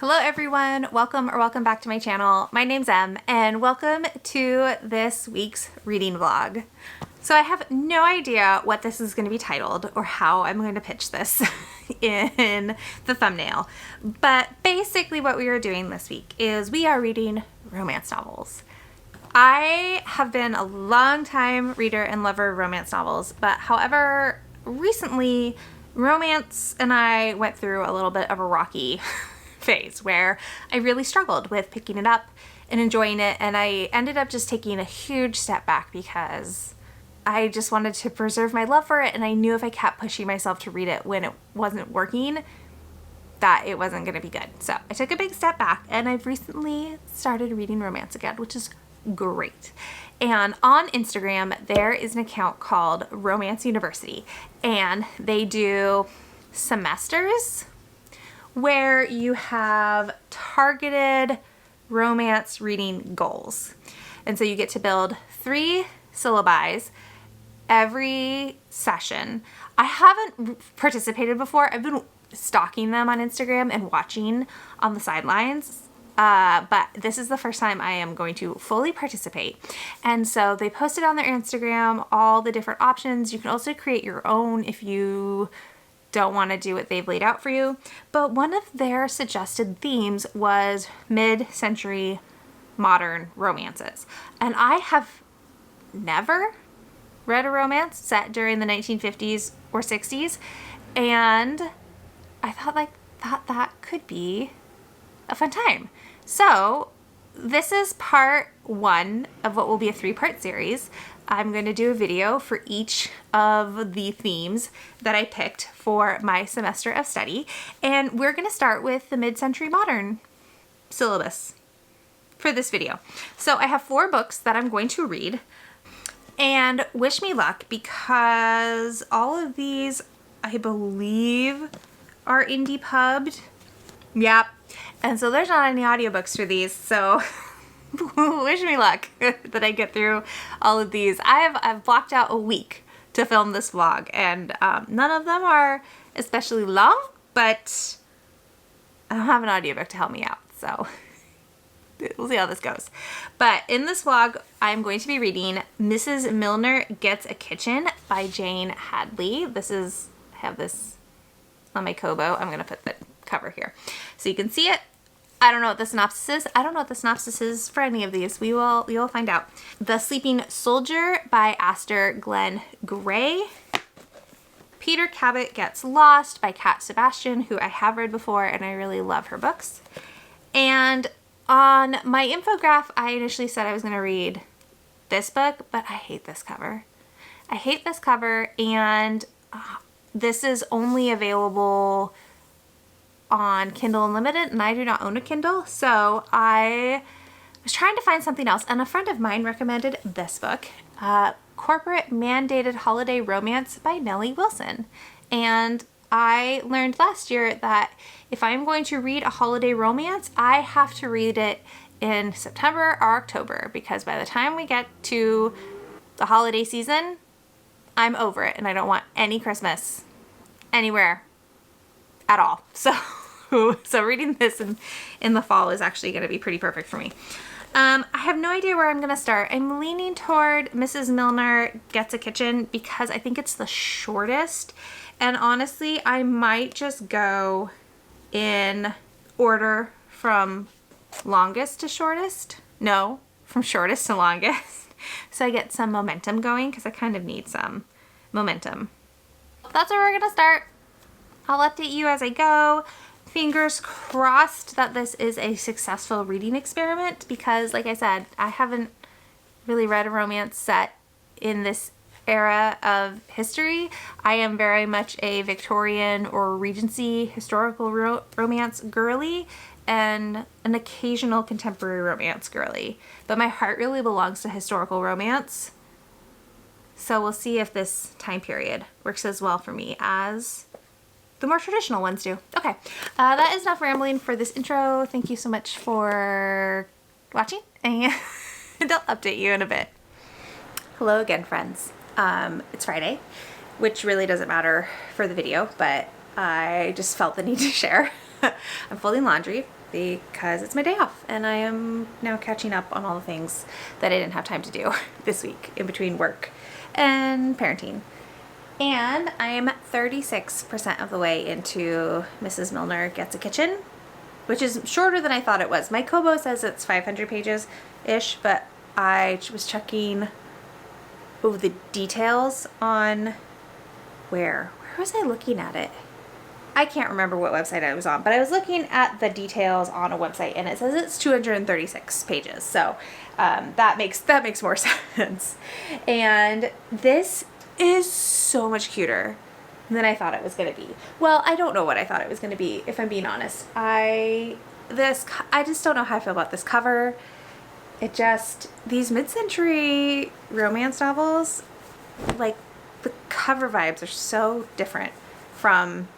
Hello everyone, welcome back to my channel. My name's Em and welcome to this week's reading vlog. So I have no idea what this is going to be titled or how I'm going to pitch this in the thumbnail, but basically what we are doing this week is we are reading romance novels. I have been a long time reader and lover of romance novels, but however, recently romance and I went through a little bit of a rocky phase where I really struggled with picking it up and enjoying it, and I ended up just taking a huge step back because I just wanted to preserve my love for it, and I knew if I kept pushing myself to read it when it wasn't working that it wasn't going to be good. So I took a big step back and I've recently started reading romance again, which is great. And on Instagram there is an account called Romance University, and they do semesters where you have targeted romance reading goals. And so you get to build 3 syllabi every session. I haven't participated before. I've been stalking them on Instagram and watching on the sidelines. But this is the first time I am going to fully participate. And so they posted on their Instagram all the different options. You can also create your own if you don't want to do what they've laid out for you. But one of their suggested themes was mid-century modern romances. And I have never read a romance set during the 1950s or 60s. And I thought that could be a fun time. So this is part 1 of what will be a 3-part series. I'm going to do a video for each of the themes that I picked for my semester of study. And we're going to start with the mid-century modern syllabus for this video. So I have 4 books that I'm going to read. And wish me luck because all of these, I believe, are indie pubbed. Yep. And so there's not any audiobooks for these, so wish me luck that I get through all of these. I've blocked out a week to film this vlog, and none of them are especially long, but I don't have an audiobook to help me out, so we'll see how this goes. But in this vlog, I'm going to be reading Mrs. Milner Gets a Kitchen by Jane Hadley. I have this on my Kobo. I'm going to put the cover here so you can see it. I don't know what the synopsis is. I don't know what the synopsis is for any of these. We will find out. The Sleeping Soldier by Aster Glenn Gray. Peter Cabot Gets Lost by Cat Sebastian, who I have read before and I really love her books. And on my infograph, I initially said I was going to read this book, but I hate this cover. I hate this cover, and this is only available on Kindle Unlimited, and I do not own a Kindle, so I was trying to find something else, and a friend of mine recommended this book, Corporate Mandated Holiday Romance by Nellie Wilson. And I learned last year that if I'm going to read a holiday romance, I have to read it in September or October, because by the time we get to the holiday season, I'm over it and I don't want any Christmas anywhere at all. So reading this in the fall is actually going to be pretty perfect for me. I have no idea where I'm going to start. I'm leaning toward Mrs. Milner Gets a Kitchen because I think it's the shortest. And honestly, I might just go in order from longest to shortest. No, from shortest to longest. So I get some momentum going because I kind of need some momentum. That's where we're going to start. I'll update you as I go. Fingers crossed that this is a successful reading experiment because, like I said, I haven't really read a romance set in this era of history. I am very much a Victorian or Regency historical romance girly and an occasional contemporary romance girly. But my heart really belongs to historical romance. So we'll see if this time period works as well for me as the more traditional ones do. Okay, that is enough rambling for this intro. Thank you so much for watching, and I'll update you in a bit. Hello again, friends. It's Friday, which really doesn't matter for the video, but I just felt the need to share. I'm folding laundry because it's my day off and I am now catching up on all the things that I didn't have time to do this week in between work and parenting. And I am 36% of the way into Mrs. Milner Gets a Kitchen, which is shorter than I thought it was. My Kobo says it's 500 pages-ish, but I was checking the details on where was I looking at it? I can't remember what website I was on, but I was looking at the details on a website and it says it's 236 pages. So that makes more sense. And this is so much cuter than I thought it was going to be. Well, I don't know what I thought it was going to be, if I'm being honest. I just don't know how I feel about this cover. These mid-century romance novels, like, the cover vibes are so different from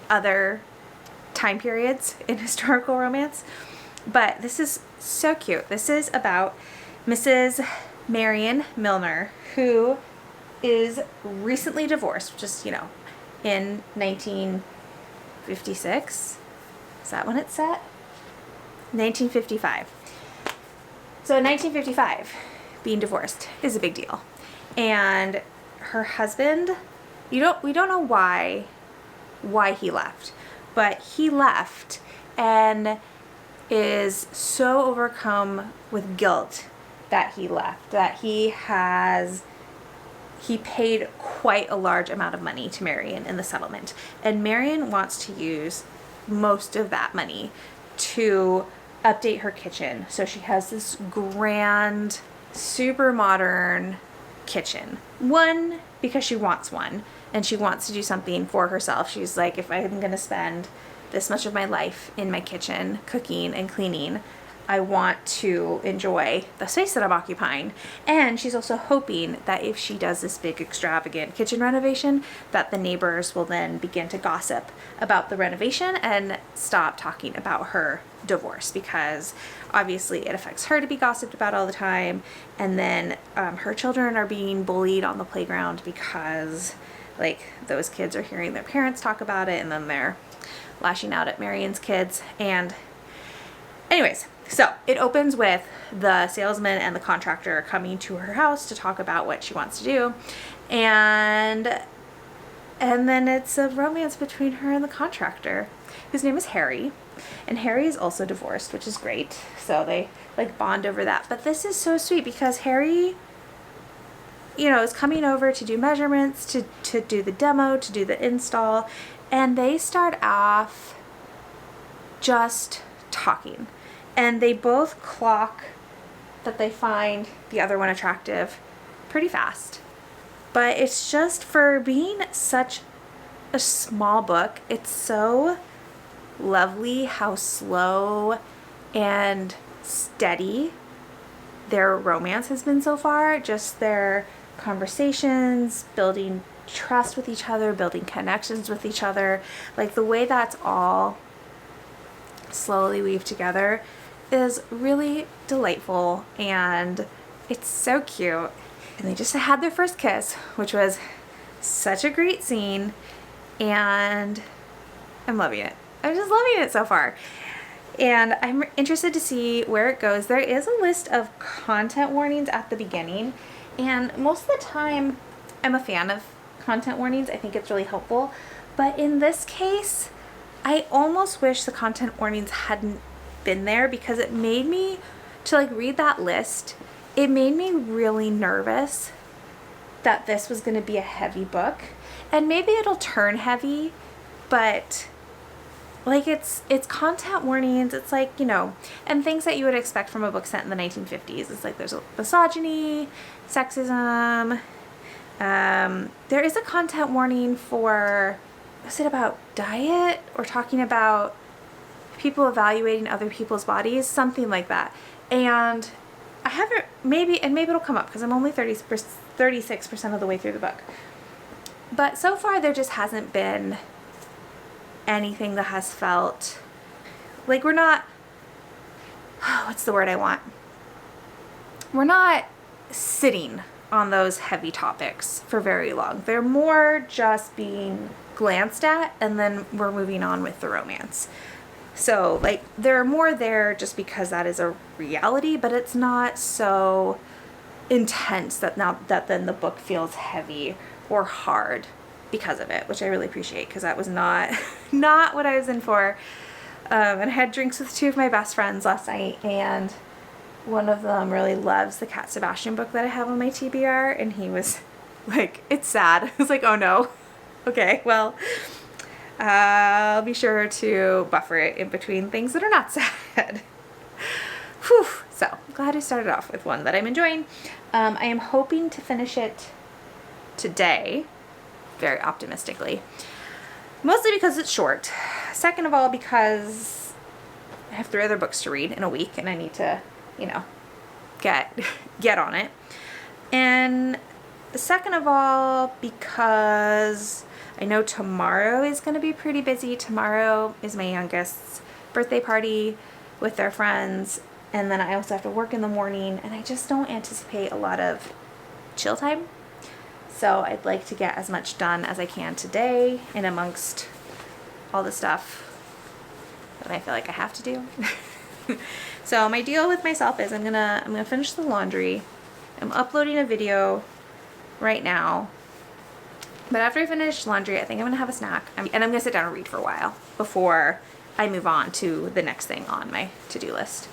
other time periods in historical romance. But this is so cute. This is about Mrs. Marion Milner, who is recently divorced, which is, in 1956. Is that when it's set? 1955. So in 1955, being divorced is a big deal. And her husband, we don't know why he left, but he left and is so overcome with guilt that he left, that he paid quite a large amount of money to Marion in the settlement. And Marion wants to use most of that money to update her kitchen. So she has this grand, super modern kitchen. One, because she wants one and she wants to do something for herself. She's like, if I'm going to spend this much of my life in my kitchen, cooking and cleaning, I want to enjoy the space that I'm occupying. And she's also hoping that if she does this big extravagant kitchen renovation, that the neighbors will then begin to gossip about the renovation and stop talking about her divorce, because obviously it affects her to be gossiped about all the time. And then her children are being bullied on the playground because, like, those kids are hearing their parents talk about it and then they're lashing out at Marion's kids. And anyways, so it opens with the salesman and the contractor coming to her house to talk about what she wants to do. And then it's a romance between her and the contractor, whose name is Harry. And Harry is also divorced, which is great. So they like bond over that. But this is so sweet because Harry, is coming over to do measurements, to do the demo, to do the install. And they start off just talking. And they both clock that they find the other one attractive pretty fast. But it's just, for being such a small book, it's so lovely how slow and steady their romance has been so far. Just their conversations, building trust with each other, building connections with each other. Like, the way that's all slowly weaved together is really delightful, and it's so cute. And they just had their first kiss, which was such a great scene, and I'm loving it. I'm just loving it so far. And I'm interested to see where it goes. There is a list of content warnings at the beginning, and most of the time I'm a fan of content warnings. I think it's really helpful. But in this case, I almost wish the content warnings hadn't been there, because it made me, to read that list, it made me really nervous that this was going to be a heavy book. And maybe it'll turn heavy, but it's content warnings. It's and things that you would expect from a book set in the 1950s. It's there's misogyny, sexism. There is a content warning for, is it about diet or talking about people evaluating other people's bodies, something like that. And I haven't, maybe it'll come up because I'm only 36% of the way through the book. But so far there just hasn't been anything that has felt like we're not, what's the word I want? We're not sitting on those heavy topics for very long. They're more just being glanced at, and then we're moving on with the romance. So, like, there are more there just because that is a reality, but it's not so intense that then the book feels heavy or hard because of it, which I really appreciate, because that was not not what I was in for. And I had drinks with two of my best friends last night, and one of them really loves the Cat Sebastian book that I have on my TBR, and he was like, it's sad. I was like, oh no. Okay, well, I'll be sure to buffer it in between things that are not sad. Whew. So, glad I started off with one that I'm enjoying. I am hoping to finish it today, very optimistically. Mostly because it's short. Second of all, because I have 3 other books to read in a week, and I need to, you know, get on it. And second of all, because I know tomorrow is going to be pretty busy. Tomorrow is my youngest's birthday party with their friends, and then I also have to work in the morning, and I just don't anticipate a lot of chill time. So I'd like to get as much done as I can today, in amongst all the stuff that I feel like I have to do. So my deal with myself is I'm gonna finish the laundry. I'm uploading a video right now. But after I finish laundry, I think I'm gonna have a snack, and I'm gonna sit down and read for a while before I move on to the next thing on my to-do list.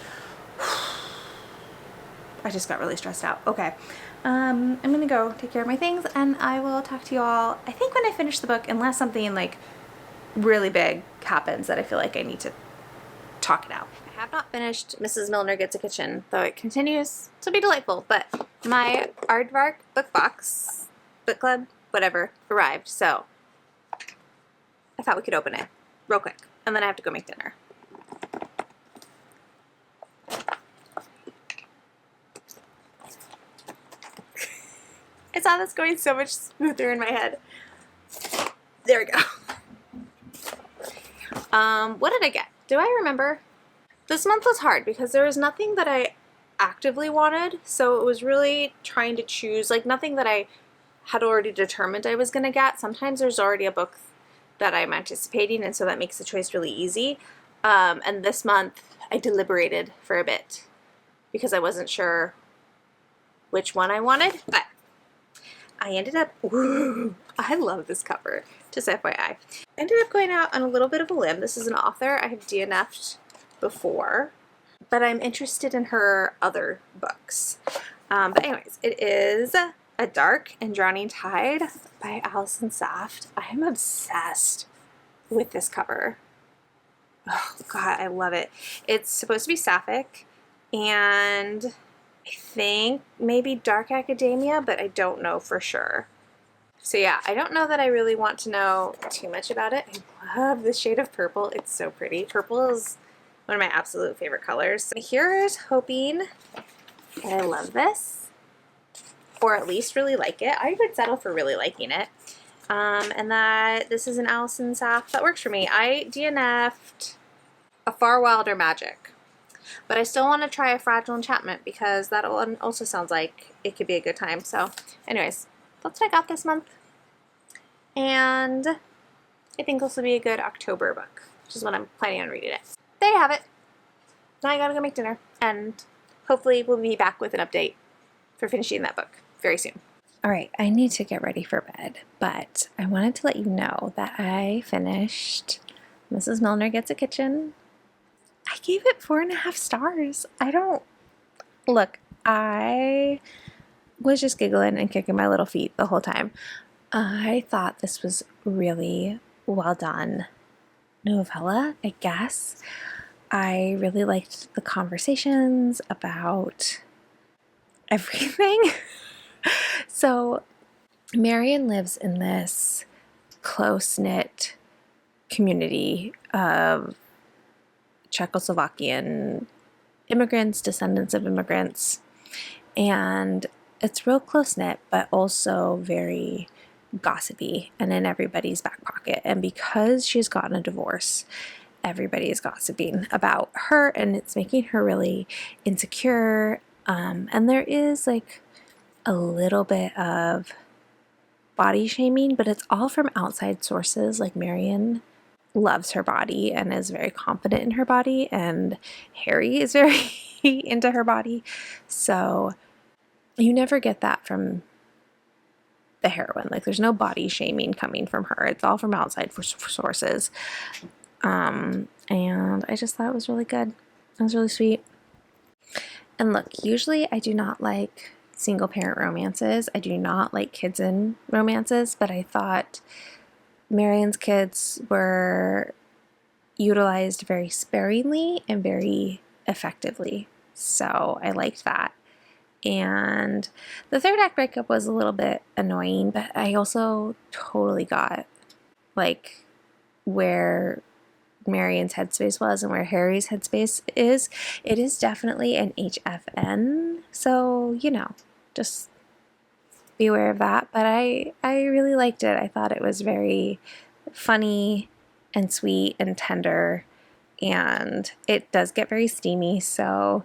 I just got really stressed out. Okay. I'm gonna go take care of my things, and I will talk to you all, I think, when I finish the book, unless something like really big happens that I feel like I need to talk it out. I have not finished Mrs. Milner Gets a Kitchen, though it continues to be delightful, but my Aardvark book box, book club, whatever, arrived, so I thought we could open it real quick, and then I have to go make dinner. I saw this going so much smoother in my head. There we go. What did I get? Do I remember? This month was hard because there was nothing that I actively wanted, so it was really trying to choose, like, nothing that I had already determined I was going to get. Sometimes there's already a book that I'm anticipating, and so that makes the choice really easy. And this month I deliberated for a bit because I wasn't sure which one I wanted, but I ended up, ooh, I love this cover, just FYI. I ended up going out on a little bit of a limb. This is an author I have DNF'd before, but I'm interested in her other books. But anyways, it is A Dark and Drowning Tide by Alison Saft. I am obsessed with this cover. Oh God, I love it. It's supposed to be sapphic, and I think maybe dark academia, but I don't know for sure. So yeah, I don't know that I really want to know too much about it. I love the shade of purple. It's so pretty. Purple is one of my absolute favorite colors. Here's hoping that I love this, or at least really like it. I would settle for really liking it. And that this is an Alison Saft that works for me. I DNF'd A Far Wilder Magic, but I still want to try A Fragile Enchantment because that one also sounds like it could be a good time. So anyways, that's what I got this month. And I think this will be a good October book, which is when I'm planning on reading it. There you have it. Now I gotta go make dinner, and hopefully we'll be back with an update for finishing that book very soon. All right, I need to get ready for bed, but I wanted to let you know that I finished Mrs. Milner Gets a Kitchen. I gave it 4.5 stars. Look, I was just giggling and kicking my little feet the whole time. I thought this was really well done novella, I guess. I really liked the conversations about everything. So Marion lives in this close-knit community of Czechoslovakian immigrants, descendants of immigrants, and it's real close-knit, but also very gossipy and in everybody's back pocket. And because she's gotten a divorce, everybody is gossiping about her, and it's making her really insecure. And there is like a little bit of body shaming, but it's all from outside sources. Like Marion loves her body and is very confident in her body, and Harry is very into her body. So you never get that from the heroine. Like there's no body shaming coming from her. It's all from outside sources. And I just thought it was really good. It was really sweet. And look, usually I do not like single parent romances. I do not like kids in romances, but I thought Marion's kids were utilized very sparingly and very effectively. So I liked that. And the third act breakup was a little bit annoying, but I also totally got like where Marion's headspace was and where Harry's headspace is. It is definitely an HFN, so just be aware of that. But I really liked it. I thought it was very funny and sweet and tender, and it does get very steamy, so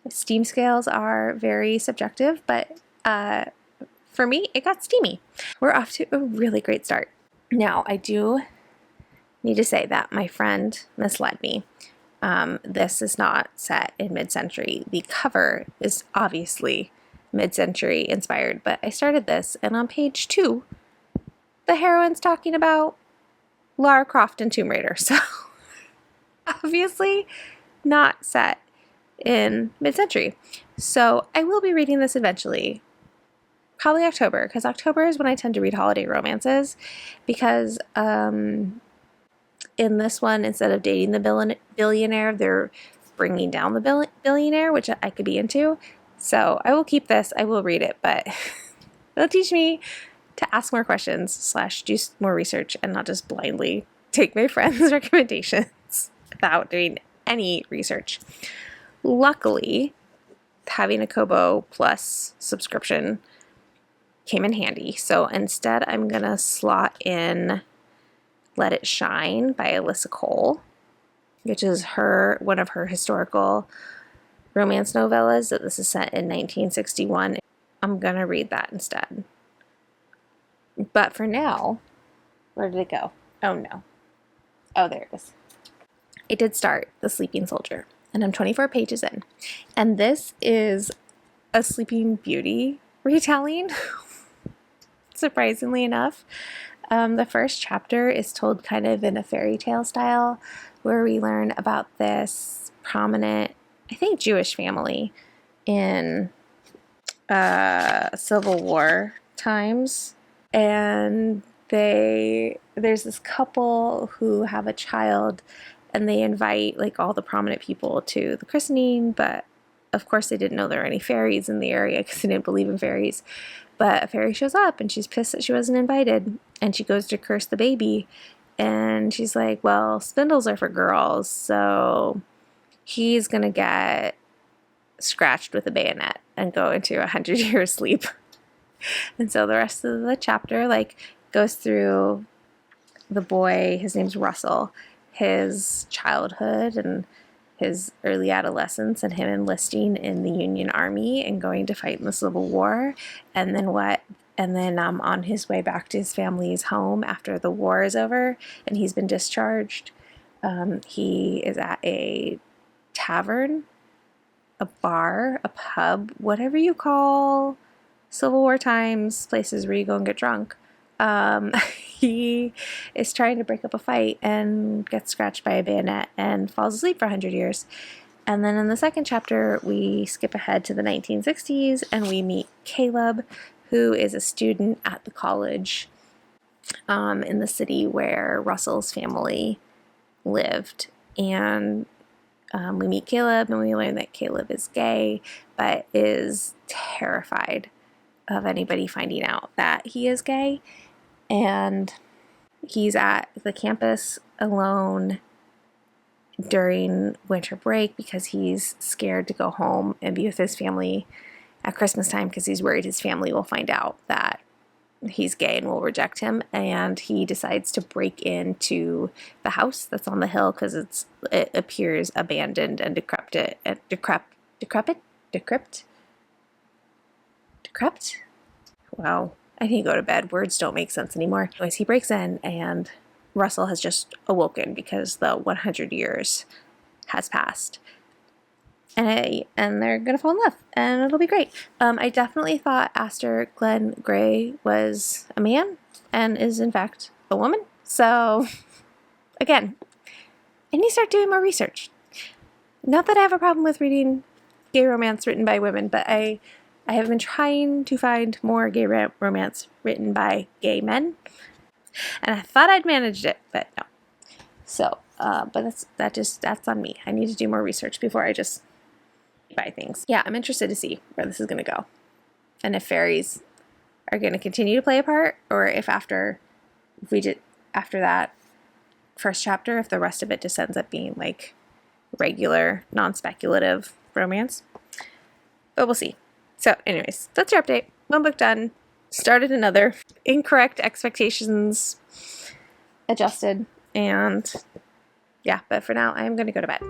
steam scales are very subjective, but for me it got steamy. We're off to a really great start. Now I do need to say that my friend misled me. This is not set in mid-century. The cover is obviously mid-century inspired, but I started this, and on page 2 the heroine's talking about Lara Croft and Tomb Raider, so obviously not set in mid-century. So I will be reading this eventually, probably October, because October is when I tend to read holiday romances, because in this one, instead of dating the billionaire, they're bringing down the billionaire, which I could be into. So I will keep this. I will read it, but it'll teach me to ask more questions / do more research and not just blindly take my friend's recommendations without doing any research. Luckily, having a Kobo Plus subscription came in handy. So instead, I'm going to slot in Let It Shine by Alyssa Cole, which is one of her historical romance novellas. That this is set in 1961. I'm going to read that instead. But for now, where did it go? Oh no. Oh, there it is. It did start The Sleeping Soldier, and I'm 24 pages in. And this is a Sleeping Beauty retelling, surprisingly enough. The first chapter is told kind of in a fairy tale style, where we learn about this prominent, I think, Jewish family in Civil War times. And there's this couple who have a child, and they invite like all the prominent people to the christening, but of course they didn't know there were any fairies in the area because they didn't believe in fairies. But a fairy shows up, and she's pissed that she wasn't invited, and she goes to curse the baby, and she's like, well, spindles are for girls, so he's gonna get scratched with a bayonet and go into 100-year sleep. And so the rest of the chapter goes through the boy, his name's Russell, his childhood and his early adolescence, and him enlisting in the Union Army and going to fight in the Civil War, and then on his way back to his family's home after the war is over and he's been discharged. He is at a tavern, a bar, a pub, whatever you call Civil War times places where you go and get drunk. He is trying to break up a fight and gets scratched by a bayonet and falls asleep for 100 years. And then in the second chapter, we skip ahead to the 1960s and we meet Caleb, who is a student at the college in the city where Russell's family lived. And we meet Caleb, and we learn that Caleb is gay, but is terrified of anybody finding out that he is gay. And he's at the campus alone during winter break because he's scared to go home and be with his family at Christmas time because he's worried his family will find out that he's gay and will reject him. And he decides to break into the house that's on the hill because it appears abandoned and decrepit. Wow. I need to go to bed. Words don't make sense anymore. Anyways, he breaks in and Russell has just awoken because the 100 years has passed. And they're going to fall in love and it'll be great. I definitely thought Aster Glenn Gray was a man and is in fact a woman. So again, I need to start doing more research. Not that I have a problem with reading gay romance written by women, but I have been trying to find more gay romance written by gay men. And I thought I'd managed it, but no. So, but that's on me. I need to do more research before I just buy things. Yeah, I'm interested to see where this is going to go. And if fairies are going to continue to play a part, or if after that first chapter, if the rest of it just ends up being like regular, non-speculative romance. But we'll see. So anyways, that's your update. One book done. Started another. Incorrect expectations adjusted. And yeah, but for now, I'm going to go to bed.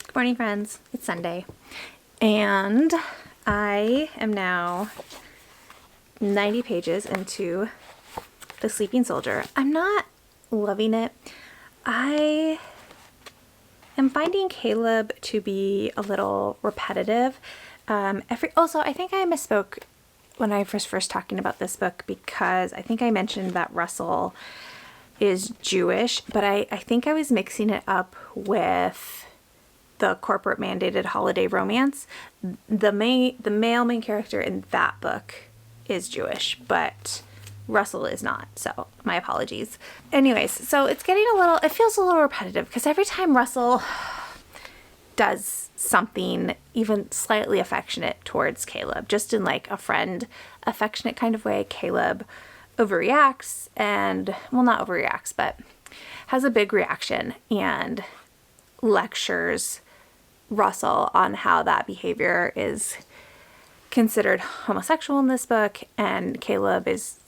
Good morning, friends. It's Sunday, and I am now 90 pages into The Sleeping Soldier. I'm not loving it. I am finding Caleb to be a little repetitive. Also, I think I misspoke when I was first talking about this book because I think I mentioned that Russell is Jewish, but I think I was mixing it up with the corporate mandated holiday romance. The male main character in that book is Jewish, but Russell is not, so my apologies. Anyways, so it feels a little repetitive because every time Russell does something even slightly affectionate towards Caleb, just in like a friend affectionate kind of way, Caleb overreacts and, well, not overreacts, but has a big reaction and lectures Russell on how that behavior is considered homosexual in this book, and Caleb is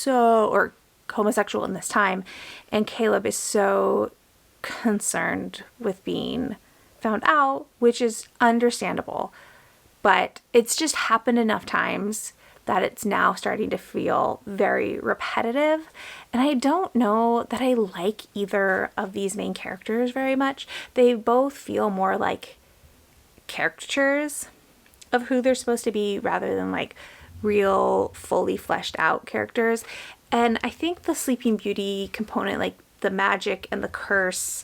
or homosexual in this time, and Caleb is so concerned with being found out, which is understandable, but it's just happened enough times that it's now starting to feel very repetitive. And I don't know that I like either of these main characters very much. They both feel more like caricatures of who they're supposed to be rather than like real, fully fleshed out characters. And I think the Sleeping Beauty component, like the magic and the curse,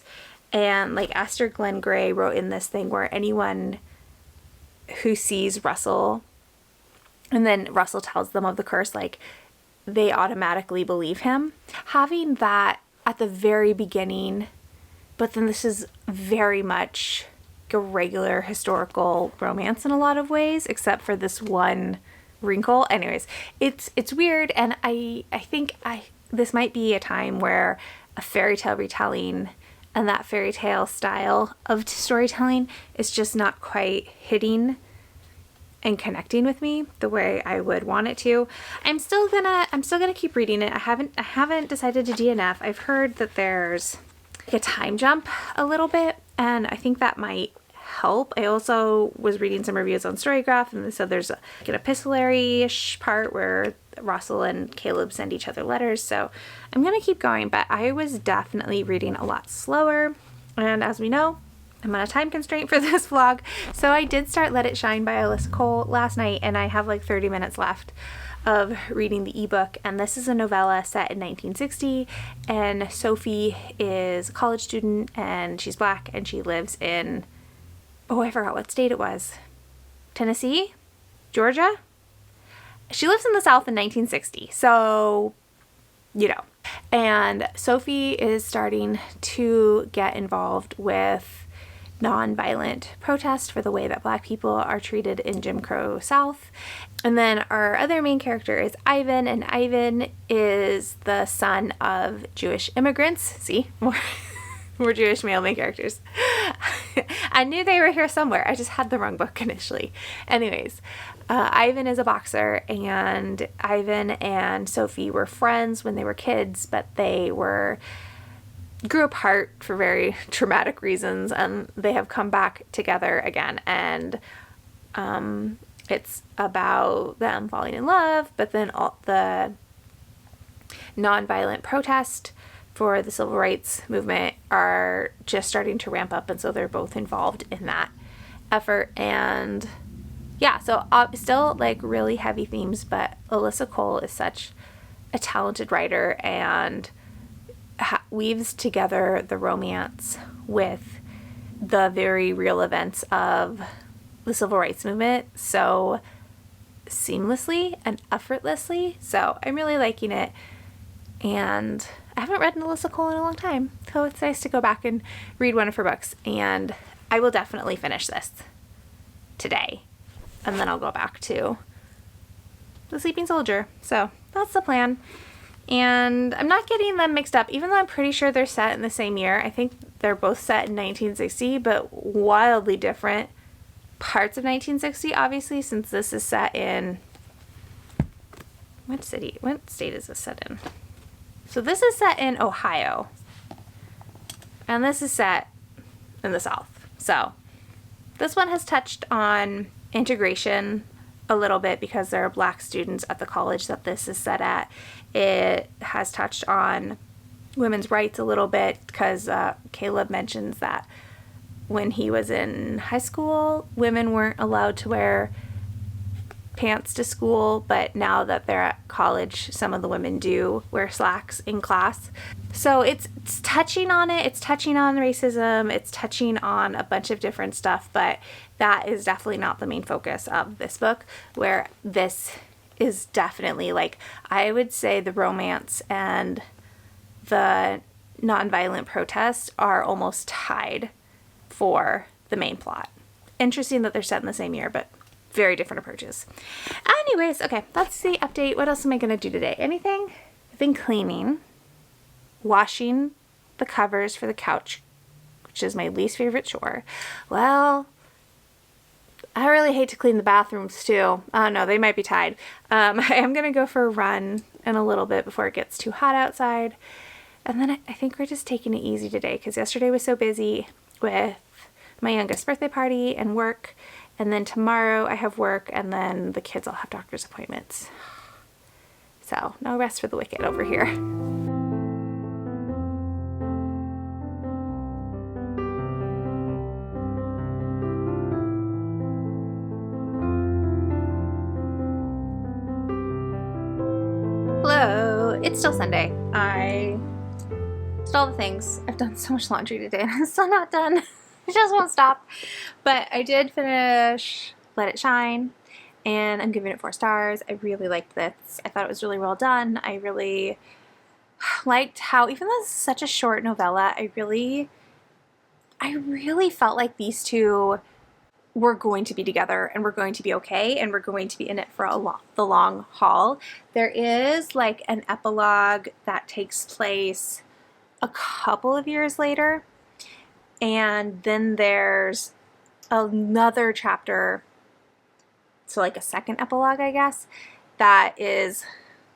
and like Aster Glenn Gray wrote in this thing where anyone who sees Russell and then Russell tells them of the curse, like they automatically believe him. Having that at the very beginning, but then this is very much a regular historical romance in a lot of ways, except for this one wrinkle. Anyways, it's weird, and I think this might be a time where a fairy tale retelling and that fairy tale style of storytelling is just not quite hitting and connecting with me the way I would want it to. I'm still gonna keep reading it. I haven't decided to DNF. I've heard that there's like a time jump a little bit, and I think that might help. I also was reading some reviews on Storygraph, and they said there's an epistolary-ish part where Russell and Caleb send each other letters, so I'm gonna keep going, but I was definitely reading a lot slower, and as we know, I'm on a time constraint for this vlog, so I did start Let It Shine by Alyssa Cole last night, and I have like 30 minutes left of reading the ebook, and this is a novella set in 1960, and Sophie is a college student, and she's black, and she lives in, oh, I forgot what state it was. Tennessee? Georgia? She lives in the South in 1960, so, you know. And Sophie is starting to get involved with nonviolent protest for the way that Black people are treated in Jim Crow South. And then our other main character is Ivan, and Ivan is the son of Jewish immigrants. See, more Jewish male main characters. I knew they were here somewhere. I just had the wrong book initially. Anyways, Ivan is a boxer, and Ivan and Sophie were friends when they were kids, but they grew apart for very traumatic reasons, and they have come back together again. And it's about them falling in love, but then all the nonviolent protest for the civil rights movement are just starting to ramp up, and so they're both involved in that effort. And yeah, so still like really heavy themes, but Alyssa Cole is such a talented writer and weaves together the romance with the very real events of the civil rights movement so seamlessly and effortlessly. So I'm really liking it, and I haven't read Alyssa Cole in a long time, so it's nice to go back and read one of her books. And I will definitely finish this today, and then I'll go back to The Sleeping Soldier. So that's the plan. And I'm not getting them mixed up, even though I'm pretty sure they're set in the same year. I think they're both set in 1960, but wildly different parts of 1960, obviously, since this is set in... What state is this set in? So this is set in Ohio, and this is set in the South. So this one has touched on integration a little bit because there are Black students at the college that this is set at. It has touched on women's rights a little bit because Caleb mentions that when he was in high school, women weren't allowed to wear pants to school, but now that they're at college, some of the women do wear slacks in class. So it's touching on it. It's touching on racism. It's touching on a bunch of different stuff, but that is definitely not the main focus of this book, where this is definitely, like, I would say the romance and the nonviolent protest are almost tied for the main plot. Interesting that they're set in the same year, but very different approaches. Anyways, okay, that's the update. What else am I going to do today? Anything? I've been cleaning, washing the covers for the couch, which is my least favorite chore. Well, I really hate to clean the bathrooms too. Oh no, they might be tied. I am going to go for a run in a little bit before it gets too hot outside. And then I think we're just taking it easy today because yesterday was so busy with my youngest birthday party and work. And then tomorrow I have work, and then the kids all have doctor's appointments. So no rest for the wicked over here. Hello, it's still Sunday. I did all the things. I've done so much laundry today and I'm still not done. It just won't stop. But I did finish Let It Shine, and I'm giving it 4 stars. I really liked this. I thought it was really well done. I really liked how, even though it's such a short novella, I really felt like these two were going to be together and we're going to be okay and we're going to be in it for the long haul. There is like an epilogue that takes place a couple of years later, and then there's another chapter, so like a second epilogue, I guess, that is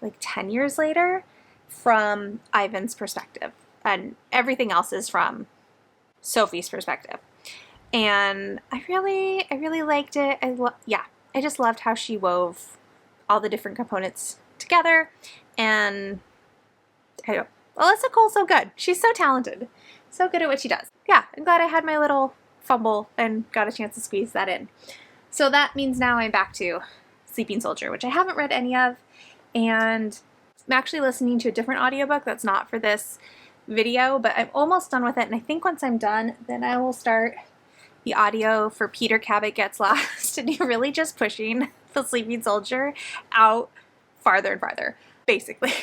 like 10 years later from Ivan's perspective, and everything else is from Sophie's perspective. And I really liked it. I just loved how she wove all the different components together, and Alyssa Cole's so good. She's so talented, so good at what she does. Yeah, I'm glad I had my little fumble and got a chance to squeeze that in. So that means now I'm back to Sleeping Soldier, which I haven't read any of, and I'm actually listening to a different audiobook that's not for this video, but I'm almost done with it, and I think once I'm done, then I will start the audio for Peter Cabot Gets Lost, and you're really just pushing the Sleeping Soldier out farther and farther, basically.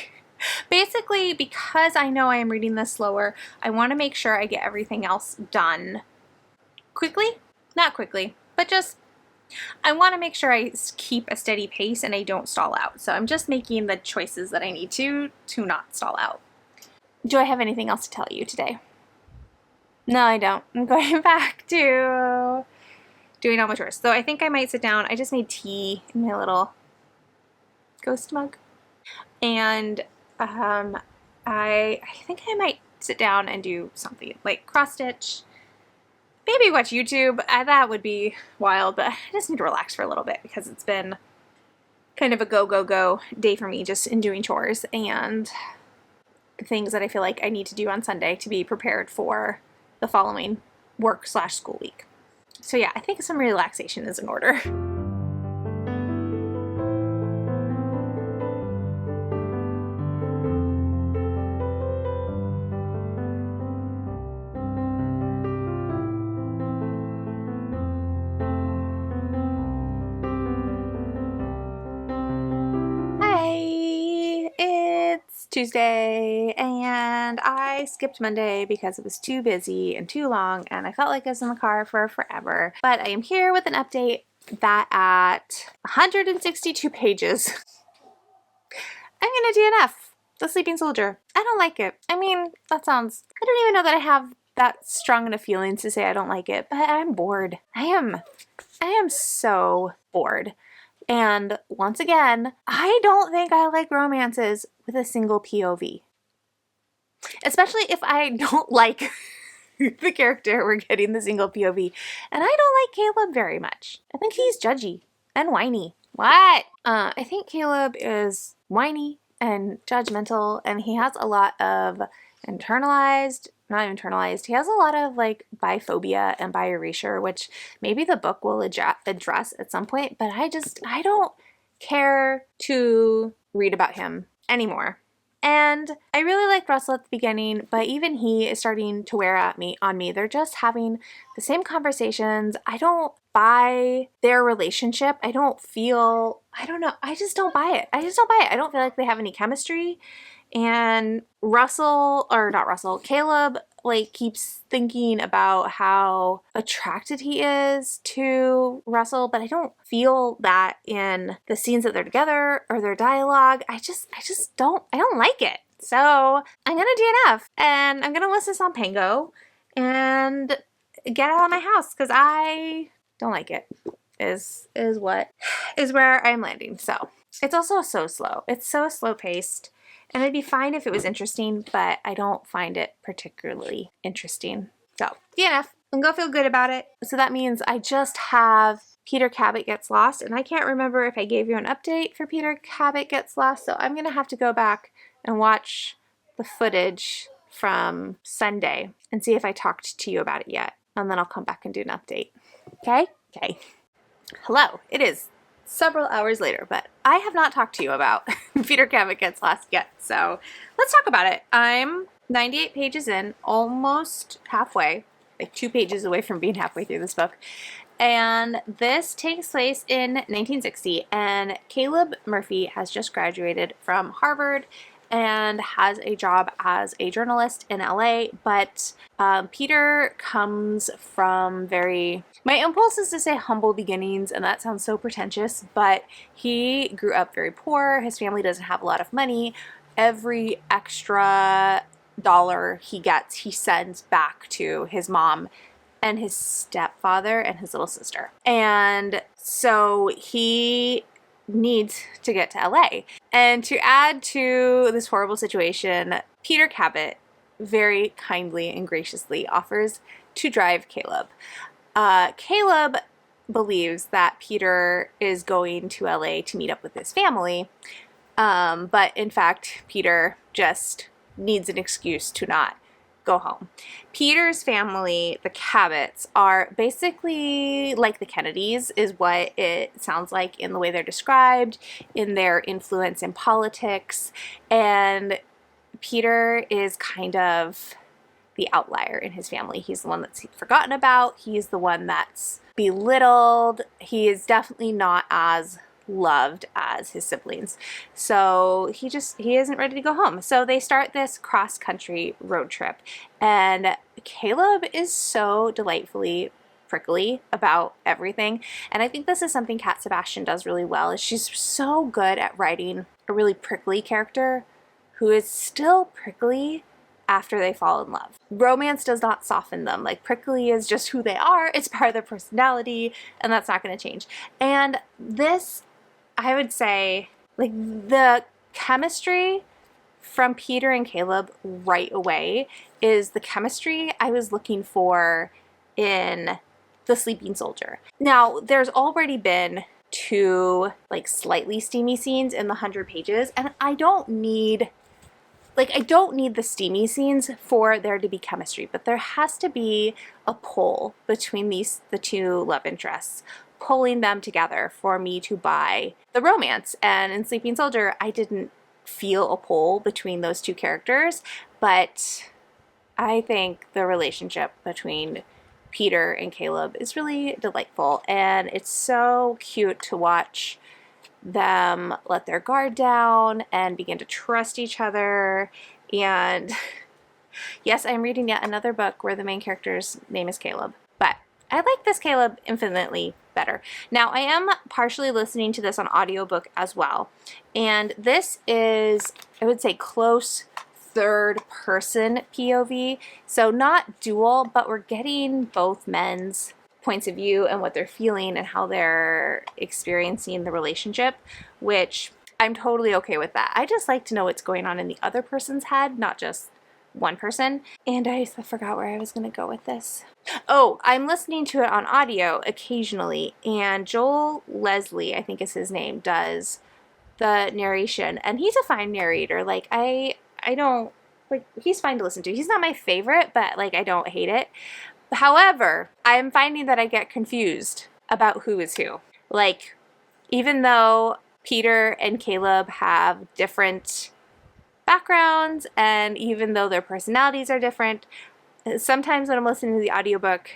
Basically, because I know I am reading this slower, I want to make sure I get everything else done quickly, not quickly, but just I want to make sure I keep a steady pace and I don't stall out. So I'm just making the choices that I need to not stall out. Do I have anything else to tell you today? No, I don't. I'm going back to doing all my chores. So I think I might sit down. I just made tea in my little ghost mug. And I think I might sit down and do something like cross stitch. Maybe watch YouTube. That would be wild, but I just need to relax for a little bit because it's been kind of a go day for me just in doing chores and things that I feel like I need to do on Sunday to be prepared for the following work/school week. So yeah, I think some relaxation is in order. It's Tuesday and I skipped Monday because it was too busy and too long and I felt like I was in the car for forever. But I am here with an update that at 162 pages, I'm gonna DNF The Sleeping Soldier. I don't like it. I mean, I don't even know that I have that strong enough feelings to say I don't like it, but I'm bored. I am so bored. And once again, I don't think I like romances with a single POV. Especially if I don't like the character we're getting the single POV. And I don't like Caleb very much. I think he's judgy and whiny. What? I think Caleb is whiny and judgmental, and he has a lot of he has a lot of like biphobia and bi erasure, which maybe the book will address at some point, but I don't care to read about him anymore. And I really liked Russell at the beginning, but even he is starting to wear on me. They're just having the same conversations. I don't buy their relationship. I don't know. I just don't buy it. I don't feel like they have any chemistry. And Caleb like keeps thinking about how attracted he is to Russell, but I don't feel that in the scenes that they're together or their dialogue. I don't like it. So I'm gonna DNF and I'm gonna list this on Pango and get out of my house because I don't like it is where I'm landing. So it's also so slow. It's so slow paced. And it'd be fine if it was interesting, but I don't find it particularly interesting. So, DNF. I'm gonna feel good about it. So that means I just have Peter Cabot Gets Lost, and I can't remember if I gave you an update for Peter Cabot Gets Lost, so I'm gonna have to go back and watch the footage from Sunday and see if I talked to you about it yet. And then I'll come back and do an update. Okay? Okay. Hello. It is several hours later, but I have not talked to you about Peter Cabot Gets Lost yet, so let's talk about it. I'm 98 pages in, almost halfway, like 2 pages away from being halfway through this book, and this takes place in 1960, and Caleb Murphy has just graduated from Harvard and has a job as a journalist in LA, but Peter comes from my impulse is to say humble beginnings, and that sounds so pretentious, but he grew up very poor. His family doesn't have a lot of money. Every extra dollar he gets, he sends back to his mom and his stepfather and his little sister. And so he needs to get to LA. And to add to this horrible situation, Peter Cabot very kindly and graciously offers to drive Caleb. Caleb believes that Peter is going to LA to meet up with his family, but in fact, Peter just needs an excuse to not go home. Peter's family, the Cabots, are basically like the Kennedys, is what it sounds like in the way they're described, in their influence in politics, and Peter is kind of the outlier in his family. He's the one that's forgotten about. He's the one that's belittled. He is definitely not as loved as his siblings. So he isn't ready to go home. So they start this cross-country road trip, and Caleb is so delightfully prickly about everything. And I think this is something Kat Sebastian does really well, is she's so good at writing a really prickly character who is still prickly after they fall in love. Romance does not soften them. Like, prickly is just who they are. It's part of their personality, and that's not going to change. And this, I would say, like, the chemistry from Peter and Caleb right away is the chemistry I was looking for in The Sleeping Soldier. Now, there's already been 2 like slightly steamy scenes in the 100 pages, and I don't need the steamy scenes for there to be chemistry, but there has to be a pull between the 2 love interests, pulling them together for me to buy the romance. And in Sleeping Soldier, I didn't feel a pull between those 2 characters, but I think the relationship between Peter and Caleb is really delightful, and it's so cute to watch them let their guard down and begin to trust each other. And yes, I'm reading yet another book where the main character's name is Caleb, but I like this Caleb infinitely better. Now, I am partially listening to this on audiobook as well, and this is, I would say, close third person POV, so not dual, but we're getting both men's points of view and what they're feeling and how they're experiencing the relationship, which I'm totally okay with that. I just like to know what's going on in the other person's head, not just one person. And I forgot where I was going to go with this. Oh, I'm listening to it on audio occasionally, and Joel Leslie, I think is his name, does the narration, and he's a fine narrator. Like, I don't, like, he's fine to listen to. He's not my favorite, but like, I don't hate it. However, I'm finding that I get confused about who is who. Like, even though Peter and Caleb have different backgrounds, and even though their personalities are different, sometimes when I'm listening to the audiobook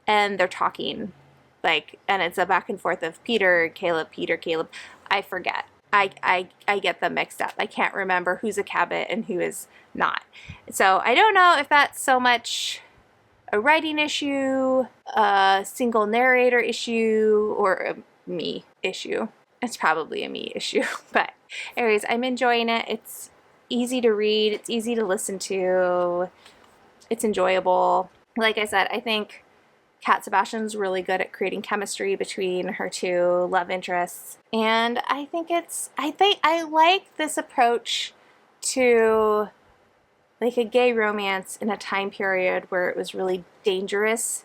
and they're talking, like, and it's a back and forth of Peter, Caleb, I forget. I get them mixed up. I can't remember who's a Cabot and who is not. So I don't know if that's so much a writing issue, a single narrator issue, or a me issue. It's probably a me issue. But anyways, I'm enjoying it. It's easy to read. It's easy to listen to. It's enjoyable. Like I said, I think Kat Sebastian's really good at creating chemistry between her 2 love interests. And I think I like this approach to like a gay romance in a time period where it was really dangerous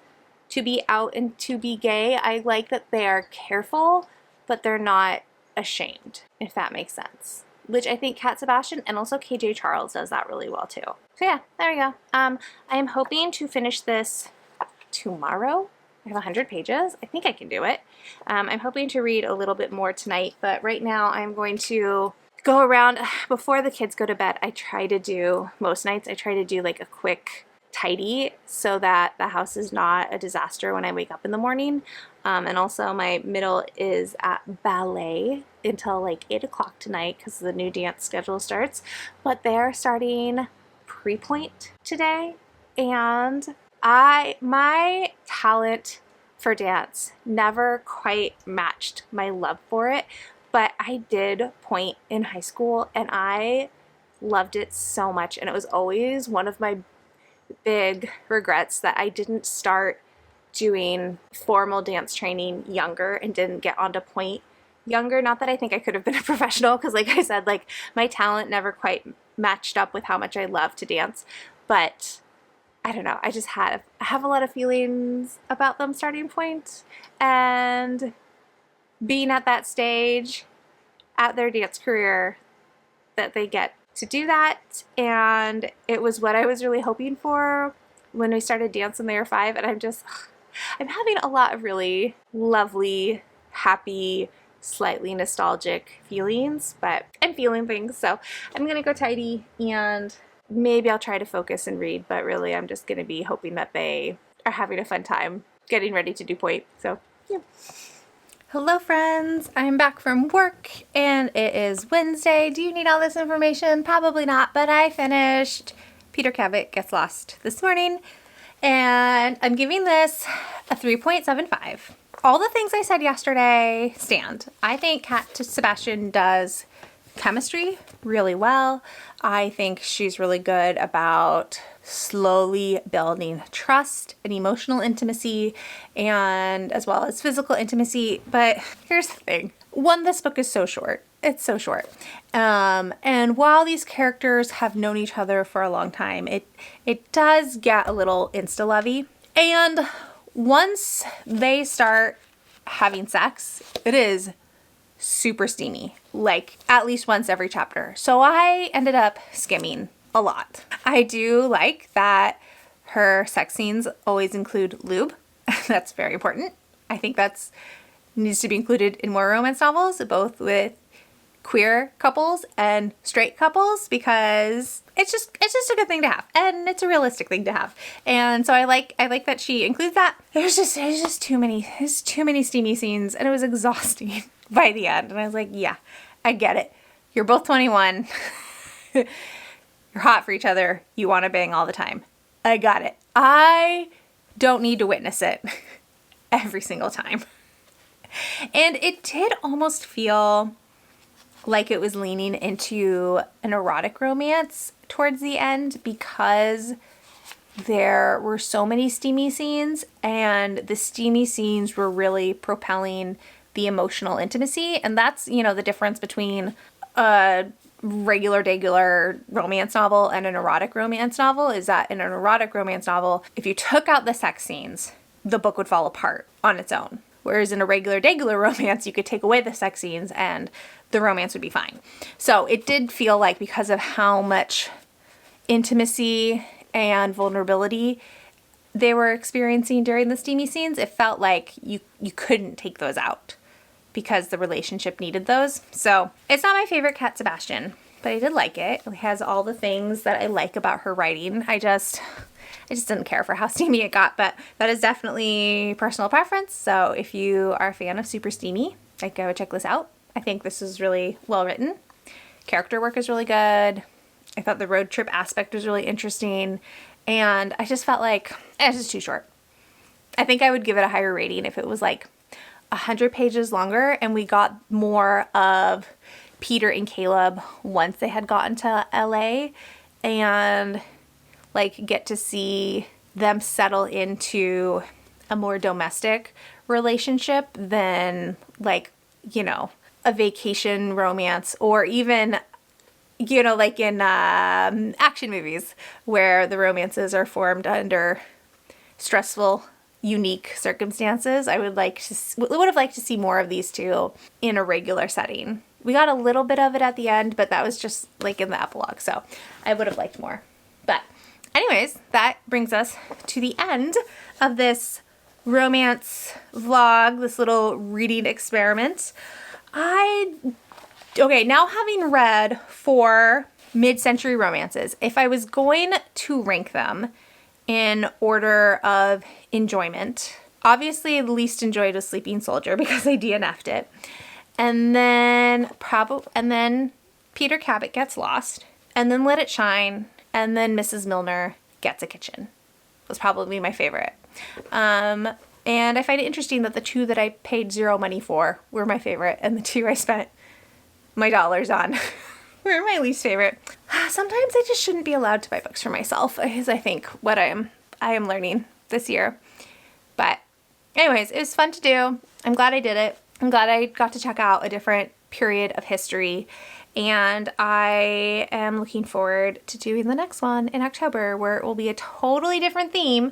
to be out and to be gay. I like that they are careful, but they're not ashamed, if that makes sense. Which I think Kat Sebastian and also KJ Charles does that really well too. So yeah, there we go. I am hoping to finish this tomorrow. I have 100 pages. I think I can do it. I'm hoping to read a little bit more tonight, but right now I'm going to go around before the kids go to bed. Most nights I try to do like a quick tidy so that the house is not a disaster when I wake up in the morning. And also my middle is at ballet until like 8 o'clock tonight because the new dance schedule starts. But they're starting pre-point today, and my talent for dance never quite matched my love for it, but I did point in high school and I loved it so much, and it was always one of my big regrets that I didn't start doing formal dance training younger and didn't get onto point younger. Not that I think I could have been a professional, because like I said, like my talent never quite matched up with how much I love to dance, but I don't know, I have a lot of feelings about them starting point and being at that stage at their dance career that they get to do that. And it was what I was really hoping for when we started dance when they were 5, and I'm having a lot of really lovely, happy, slightly nostalgic feelings, but I'm feeling things. So I'm gonna go tidy and maybe I'll try to focus and read, but really I'm just gonna be hoping that they are having a fun time getting ready to do point. So yeah. Hello friends, I'm back from work and it is Wednesday. Do you need all this information? Probably not, but I finished Peter Cabot Gets Lost this morning, And I'm giving this a 3.75. All the things I said yesterday stand. I think Kat Sebastian does chemistry really well. I think she's really good about slowly building trust and emotional intimacy, and as well as physical intimacy. But here's the thing. One, this book is so short. It's so short. And while these characters have known each other for a long time, it does get a little insta-lovey. And once they start having sex, it is super steamy, like at least once every chapter. So I ended up skimming a lot. I do like that her sex scenes always include lube. That's very important. I think that's needs to be included in more romance novels, both with queer couples and straight couples, because it's just a good thing to have, and it's a realistic thing to have. And so I like that she includes that. There's just too many steamy scenes, and it was exhausting by the end. And I was like, yeah, I get it. You're both 21. You're hot for each other. You want to bang all the time. I got it. I don't need to witness it every single time. And it did almost feel like it was leaning into an erotic romance towards the end, because there were so many steamy scenes, and the steamy scenes were really propelling the emotional intimacy. And that's, the difference between a regular romance novel and an erotic romance novel, is that in an erotic romance novel, if you took out the sex scenes, the book would fall apart on its own. Whereas in a regular romance, you could take away the sex scenes and the romance would be fine. So it did feel like, because of how much intimacy and vulnerability they were experiencing during the steamy scenes, it felt like you couldn't take those out because the relationship needed those. So it's not my favorite Kat Sebastian, but I did like it. It has all the things that I like about her writing. I just didn't care for how steamy it got, but that is definitely personal preference. So if you are a fan of super steamy, I would check this out. I think this is really well written. Character work is really good. I thought the road trip aspect was really interesting. And I just felt like it's just too short. I think I would give it a higher rating if it was like 100 pages longer and we got more of Peter and Caleb once they had gotten to LA, and like get to see them settle into a more domestic relationship than like, a vacation romance, or even, like in action movies where the romances are formed under stressful, unique circumstances. I would have liked to see more of these two in a regular setting. We got a little bit of it at the end, but that was just like in the epilogue. So I would have liked more. But anyways, that brings us to the end of this romance vlog, this little reading experiment. Now having read 4 mid-century romances, if I was going to rank them in order of enjoyment, obviously the least enjoyed was Sleeping Soldier because I DNF'd it. And then Peter Cabot Gets Lost, and then Let It Shine, and then Mrs. Milner Gets a Kitchen was probably my favorite. And I find it interesting that the 2 that I paid 0 money for were my favorite, and the 2 I spent my dollars on were my least favorite. Sometimes I just shouldn't be allowed to buy books for myself, is I think what I am learning this year. But anyways, it was fun to do. I'm glad I did it. I'm glad I got to check out a different period of history, and I am looking forward to doing the next one in October, where it will be a totally different theme.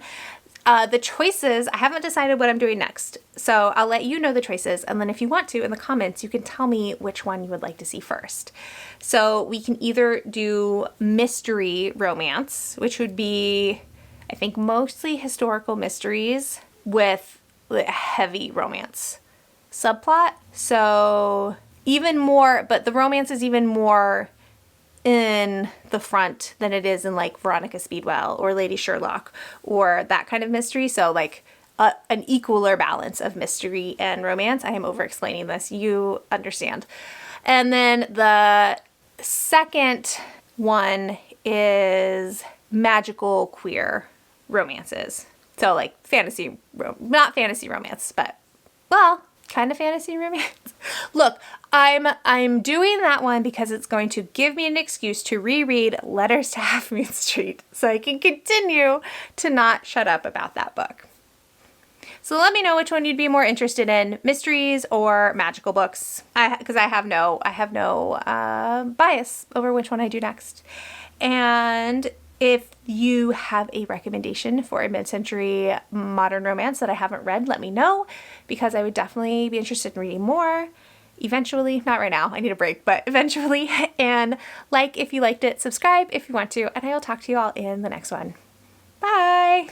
The choices, I haven't decided what I'm doing next, so I'll let you know the choices, and then if you want to, in the comments, you can tell me which one you would like to see first. So we can either do mystery romance, which would be, I think, mostly historical mysteries with a heavy romance subplot. So even more, but the romance is even more in the front than it is in like Veronica Speedwell or Lady Sherlock or that kind of mystery. So like an equaler balance of mystery and romance. I am over explaining this, you understand. And then the second one is magical queer romances. So like not fantasy romance, but well, kind of fantasy romance. Look, I'm doing that one because it's going to give me an excuse to reread Letters to Half Moon Street so I can continue to not shut up about that book. So let me know which one you'd be more interested in, mysteries or magical books, because I have no bias over which one I do next. And if you have a recommendation for a mid-century modern romance that I haven't read, let me know, because I would definitely be interested in reading more eventually. Not right now, I need a break, but eventually. And like if you liked it, subscribe if you want to, and I will talk to you all in the next one. Bye!